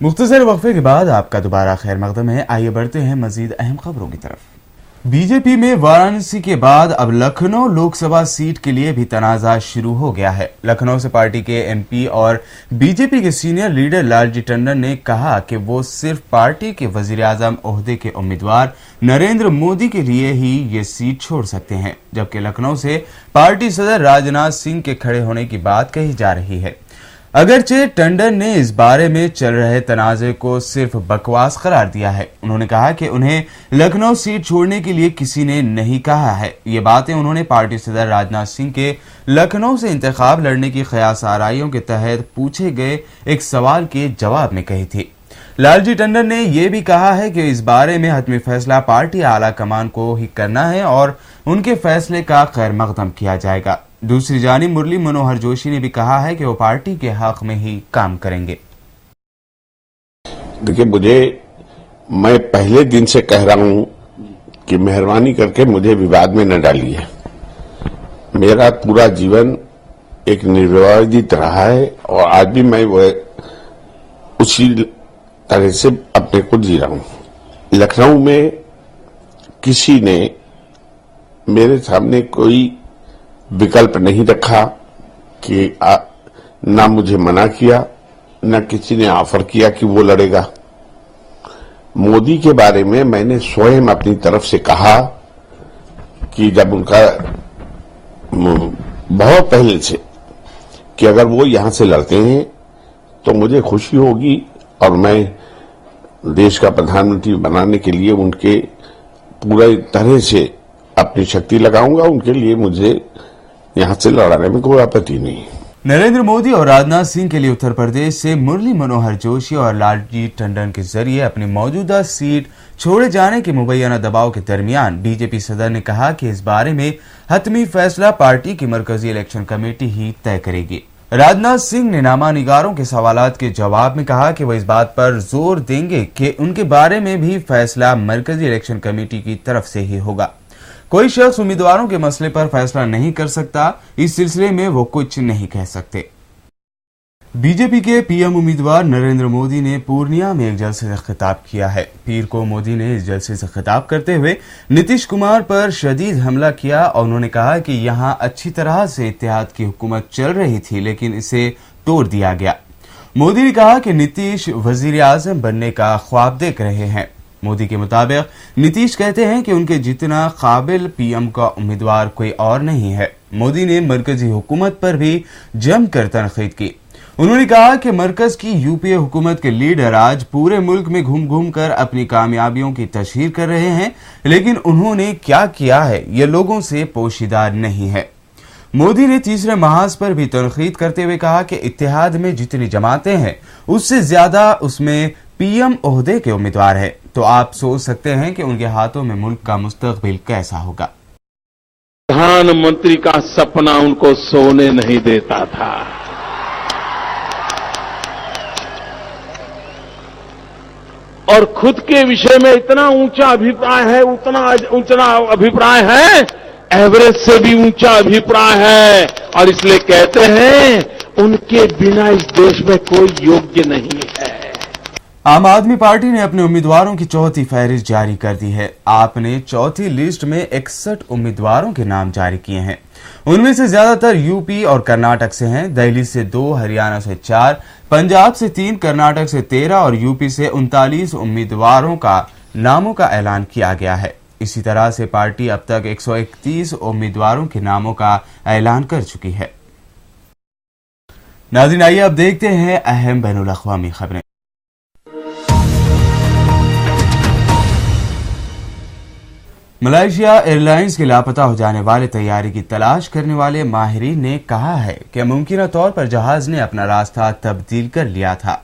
मुख्तसर वक्फे के बाद आपका दोबारा खैर मकदम है। आइए बढ़ते हैं मजीद अहम खबरों की तरफ। बीजेपी में वाराणसी के बाद अब लखनऊ लोकसभा सीट के लिए भी तनाज़ा शुरू हो गया है। लखनऊ से पार्टी के एमपी और बीजेपी के सीनियर लीडर लालजी टंडन ने कहा कि वो सिर्फ पार्टी के वजीर-ए-आज़म ओहदे के उम्मीदवार नरेंद्र मोदी के लिए ही ये सीट छोड़ सकते हैं, जबकि लखनऊ से पार्टी सदर राजनाथ सिंह के खड़े होने की बात कही जा रही है। अगरचे टंडन ने इस बारे में चल रहे तनाज़े को सिर्फ बकवास करार दिया है। उन्होंने कहा कि उन्हें लखनऊ सीट छोड़ने के लिए किसी ने नहीं कहा है। ये बातें उन्होंने पार्टी सदर राजनाथ सिंह के लखनऊ से इंतखाब लड़ने की ख्यास आराइयों के तहत पूछे गए एक सवाल के जवाब में कही थी। लालजी टंडन ने यह भी कहा है कि इस बारे में हतमी फैसला पार्टी आला कमान को ही करना है और उनके फैसले का खैर मकदम किया जाएगा। दूसरी जानिब मुरली मनोहर जोशी ने भी कहा है कि वो पार्टी के हक में ही काम करेंगे। देखिए, मैं पहले दिन से कह रहा हूं कि मेहरबानी करके मुझे विवाद में न डालिए। मेरा पूरा जीवन एक निर्विवादित रहा है और आज भी मैं वह उसी तरह से अपने को जी रहा हूं। लखनऊ में किसी ने मेरे सामने कोई विकल्प नहीं रखा कि ना मुझे मना किया, ना किसी ने ऑफर किया कि वो लड़ेगा। मोदी के बारे में मैंने स्वयं अपनी तरफ से कहा कि जब उनका बहुत पहले से कि अगर वो यहां से लड़ते हैं तो मुझे खुशी होगी और मैं देश का प्रधानमंत्री बनाने के लिए उनके पूरी तरह से अपनी शक्ति लगाऊंगा। उनके लिए मुझे यहां से लड़ाने में कोई आपत्ति नहीं है। नरेंद्र मोदी और राजनाथ सिंह के लिए उत्तर प्रदेश से मुरली मनोहर जोशी और लालजी टंडन के जरिए अपनी मौजूदा सीट छोड़े जाने के मुबैना दबाव के दरमियान बीजेपी सदर ने कहा कि इस बारे में हतमी फैसला पार्टी की मरकजी इलेक्शन कमेटी ही तय करेगी। राजनाथ सिंह ने नामानिगारों के सवालात के जवाब में कहा कि वह इस बात पर जोर देंगे कि उनके बारे में भी फैसला मरकजी इलेक्शन कमेटी की तरफ से ही होगा। कोई शख्स उम्मीदवारों के मसले पर फैसला नहीं कर सकता, इस सिलसिले में वो कुछ नहीं कह सकते। बीजेपी के पीएम उम्मीदवार नरेंद्र मोदी ने पूर्णिया में एक जलसे से खिताब किया है। पीर को मोदी ने इस जलसे से खिताब करते हुए नीतीश कुमार पर शदीद हमला किया और उन्होंने कहा कि यहां अच्छी तरह से इत्तेहाद की हुकूमत चल रही थी, लेकिन इसे तोड़ दिया गया। मोदी ने कहा कि नीतीश वजीर-ए-आज़म बनने का ख्वाब देख रहे हैं। मोदी के मुताबिक नीतीश कहते हैं कि उनके जितना काबिल पीएम का उम्मीदवार कोई और नहीं है। मोदी ने मरकजी हुकूमत पर भी जमकर तनकीद की। उन्होंने कहा कि मरकज की यूपीए हुकूमत के लीडर आज पूरे मुल्क में घूम घूम कर अपनी कामयाबियों की तशहीर कर रहे हैं, लेकिन उन्होंने क्या किया है ये लोगों से पोशीदा नहीं है। मोदी ने तीसरे महाज पर भी तनकीद करते हुए कहा कि इत्तेहाद में जितनी जमातें हैं उससे ज्यादा उसमें पीएम ओहदे के उम्मीदवार है, तो आप सोच सकते हैं कि उनके हाथों में मुल्क का मुस्तकबिल कैसा होगा। प्रधानमंत्री का सपना उनको सोने नहीं देता था। और खुद के विषय में इतना ऊंचा अभिप्राय है, उतना ऊंचा अभिप्राय है, एवरेज से भी ऊंचा अभिप्राय है। और इसलिए कहते हैं उनके बिना इस देश में कोई योग्य नहीं है। आम आदमी पार्टी ने अपने उम्मीदवारों की चौथी फहरिस्त जारी कर दी है। आपने चौथी लिस्ट में 61 उम्मीदवारों के नाम जारी किए हैं। उनमें से ज्यादातर यूपी और कर्नाटक से हैं। दिल्ली से 2, हरियाणा से 4, पंजाब से 3, कर्नाटक से 13 और यूपी से 39 उम्मीदवारों का नामों का ऐलान किया गया है। इसी तरह से पार्टी अब तक 131 उम्मीदवारों के नामों का ऐलान कर चुकी है। नाज़रीन, आइए अब देखते हैं अहम बैनुल अक़वामी खबरें। मलेशिया एयरलाइंस के लापता हो जाने वाले तैयारी की तलाश करने वाले माहिरीन ने कहा है कि मुमकिन तौर पर जहाज ने अपना रास्ता तब्दील कर लिया था।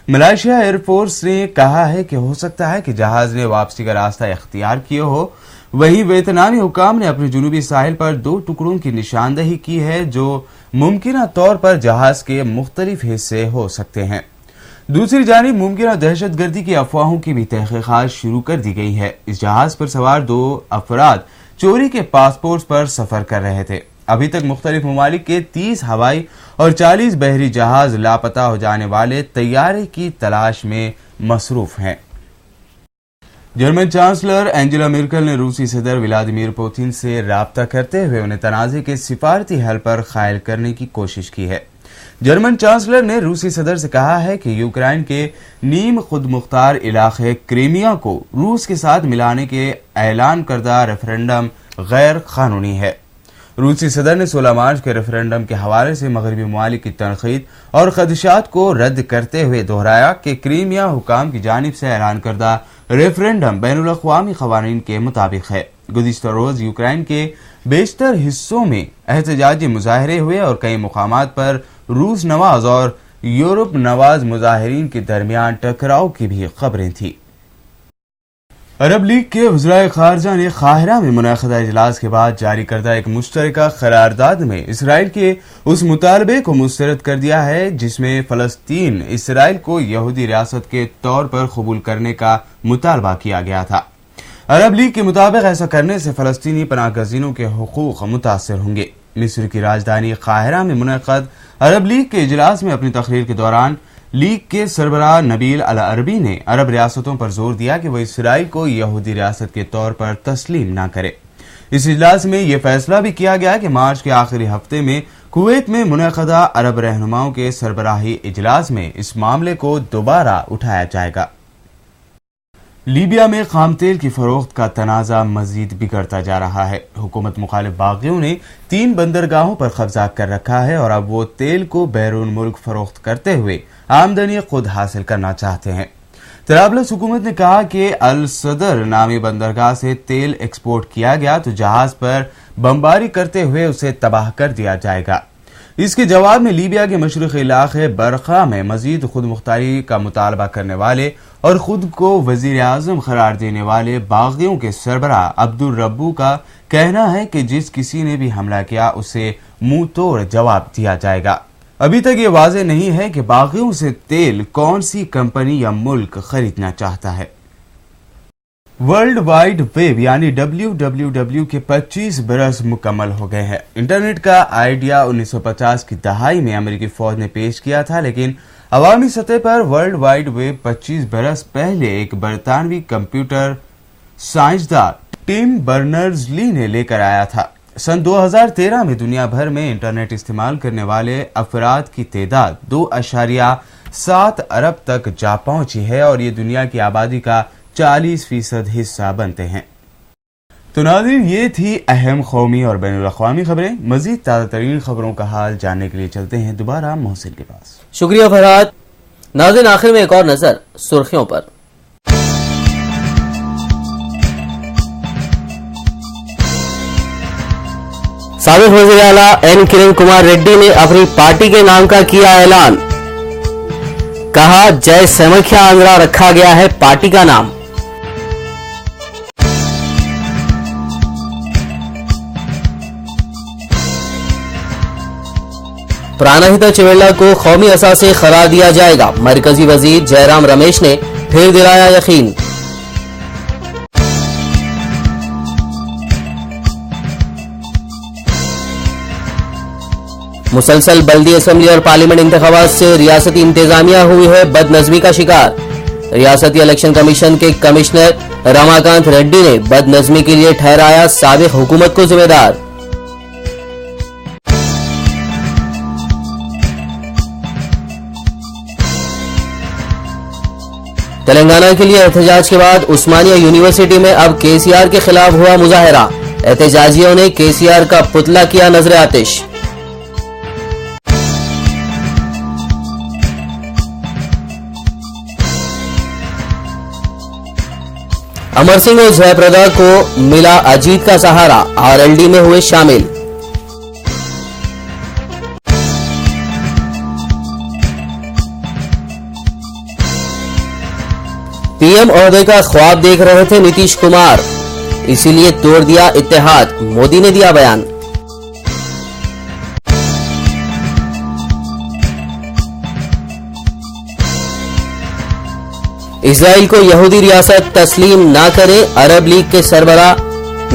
मलेशिया एयरफोर्स ने कहा है कि हो सकता है कि जहाज ने वापसी का रास्ता इख्तियार किया हो। वहीं वियतनामी हुकाम ने अपने जुनूबी साहिल पर 2 टुकड़ों की निशानदही की है जो मुमकिन तौर पर जहाज के मुख्तलिफ हिस्से हो सकते हैं। दूसरी जानिब मुमकिन दहशतगर्दी की अफवाहों की भी तहकीकात शुरू कर दी गई है। इस जहाज पर सवार 2 अफराद चोरी के पासपोर्ट पर सफर कर रहे थे। अभी तक मुख्तलिफ ममालिक के 30 हवाई और 40 बहरी जहाज लापता हो जाने वाले तैयारे की तलाश में मसरूफ हैं। जर्मन चांसलर एंजेला मेर्केल ने रूसी सदर व्लादिमीर पुतिन से राब्ता करते हुए उन्हें तनाज़े के सिफारती हल पर कायल करने की कोशिश की है। जर्मन चांसलर ने रूसी सदर से कहा है कि यूक्रेन के नीम खुद मुख्तार इलाके क्रीमिया को रूस के साथ मिलाने के ऐलान करदा रेफरेंडम गैर कानूनी है। रूसी सदर ने 16 मार्च के रेफरेंडम के हवाले से मगरबी ममालिक की तनकीद और खदशात को रद्द करते हुए दोहराया कि क्रीमिया हुकाम की जानिब से ऐलान करदा रेफरेंडम बैनुल अक़वामी क़वानीन के मुताबिक है। गुज़िश्ता रोज यूक्रेन के बेशतर हिस्सों में एहतजाजी मुजाहरे हुए और कई मुकामात पर रूस नवाज और यूरोप नवाज मुजाहिरीन के दरमियान टकराव की भी खबरें थी। अरब लीग के वज़राए ख़ारजा ने काहिरा में मुनाक़दा इजलास के बाद जारी करदा एक मुश्तरका करारदाद में इसराइल के उस मुतालबे को मुस्तरद कर दिया है जिसमें फ़लस्तीन इसराइल को यहूदी रियासत के तौर पर कबूल करने का मुतालबा किया गया था। अरब लीग के मुताबिक ऐसा करने से फ़लस्तीनी पनाहगज़ीनों के हुकूक मुतासर होंगे। मिस्र की राजधानी काहिरा में मुनक़द अरब लीग के इजलास में अपनी तकरीर के दौरान लीग के सरबराह नबील अल अरबी ने अरब रियासतों पर जोर दिया कि वह इसराइल को यहूदी रियासत के तौर पर तस्लीम न करे। इस इजलास में यह फैसला भी किया गया कि मार्च के आखिरी हफ्ते में कुवैत में मुनक़दा अरब रहनुमाओं के सरबराही इजलास में इस मामले को दोबारा उठाया जाएगा। लीबिया में खाम तेल की फरोख्त का तनाज़ा मजीद बिगड़ता जा रहा है। हुकूमत मुखालिफ बागियों ने 3 बंदरगाहों पर कब्जा कर रखा है और अब वो तेल को बैरून मुल्क फरोख्त करते हुए आमदनी खुद हासिल करना चाहते हैं। तराबलस हुकूमत ने कहा कि अल सदर नामी बंदरगाह से तेल एक्सपोर्ट किया गया तो जहाज पर बमबारी करते हुए उसे तबाह कर दिया जाएगा। इसके जवाब में लीबिया के मशरक़ी इलाके बरखा में मजीद खुद मुख्तारी का मुतालबा करने वाले और खुद को वजीर आज़म करार देने वाले बागियों के सरबराह अब्दुल रब्बू का कहना है कि जिस किसी ने भी हमला किया उसे मुंह तोड़ जवाब दिया जाएगा। अभी तक ये वाज़ेह नहीं है कि बागियों से तेल कौन सी कंपनी या मुल्क खरीदना चाहता है। वर्ल्ड वाइड वेब यानी WWW के 25 बरस मुकम्मल हो गए हैं। इंटरनेट का आइडिया 1950 की दहाई में अमेरिकी फौज ने पेश किया था, लेकिन अवामी सतह पर वर्ल्ड वाइड वेब 25 बरस पहले एक बरतानवी कंप्यूटर साइंसदान टिम बर्नर्स-ली ने लेकर आया था। सन 2013 में दुनिया भर में इंटरनेट इस्तेमाल करने वाले अफराद की तादाद 2.7 अरब तक जा पहुंची है और ये दुनिया की आबादी का 40% हिस्सा बनते हैं। तो नाज़रीन, ये थी अहम कौमी और बैनुल अक़वामी खबरें। मजीद ताज़ा तरीन खबरों का हाल जानने के लिए चलते हैं दोबारा मोहसिन के पास। शुक्रिया फरहाद। नाज़रीन, आखिर में एक और नजर सुर्खियों पर। साबिक़ वज़ीर आला एन किरण कुमार रेड्डी ने अपनी पार्टी के नाम का किया ऐलान। कहा, जय समाख्या आंध्रा रखा गया है पार्टी का नाम। प्राणहिता चिवेला को कौमी असासे करार दिया जाएगा। मरकजी वजीर जयराम रमेश ने फिर दिलाया यकीन। मुसलसल बल्दी असम्बली और पार्लियामेंट इंतखाबात से रियासती इंतजामिया हुई है बदनज़मी का शिकार। रियासती इलेक्शन कमीशन के कमिश्नर रमाकांत रेड्डी ने बदनज़मी के लिए ठहराया साबिक़ हुकूमत को जिम्मेदार। तेलंगाना के लिए एहतजाज के बाद उस्मानिया यूनिवर्सिटी में अब केसीआर के खिलाफ हुआ मुजाहरा। एहतजाजियों ने केसीआर का पुतला किया नजर आतिश। अमर सिंह और जयप्रदा को मिला अजीत का सहारा, आरएलडी में हुए शामिल। पीएम ओहदे का ख्वाब देख रहे थे नीतीश कुमार, इसीलिए तोड़ दिया इत्तेहाद, मोदी ने दिया बयान। इजराइल को यहूदी रियासत तस्लीम ना करे, अरब लीग के सरबराह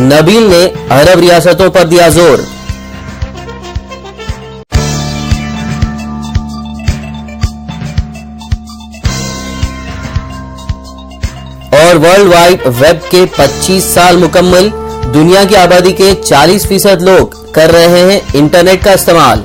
नबील ने अरब रियासतों पर दिया जोर। और वर्ल्ड वाइड वेब के 25 साल मुकम्मल। दुनिया की आबादी के 40% लोग कर रहे हैं इंटरनेट का इस्तेमाल।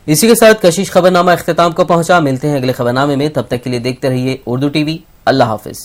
इसी के साथ कशिश खबरनामा इख्तिताम को पहुंचा। मिलते हैं अगले खबरनामे में, तब तक के लिए देखते रहिए उर्दू टीवी। अल्लाह हाफिज।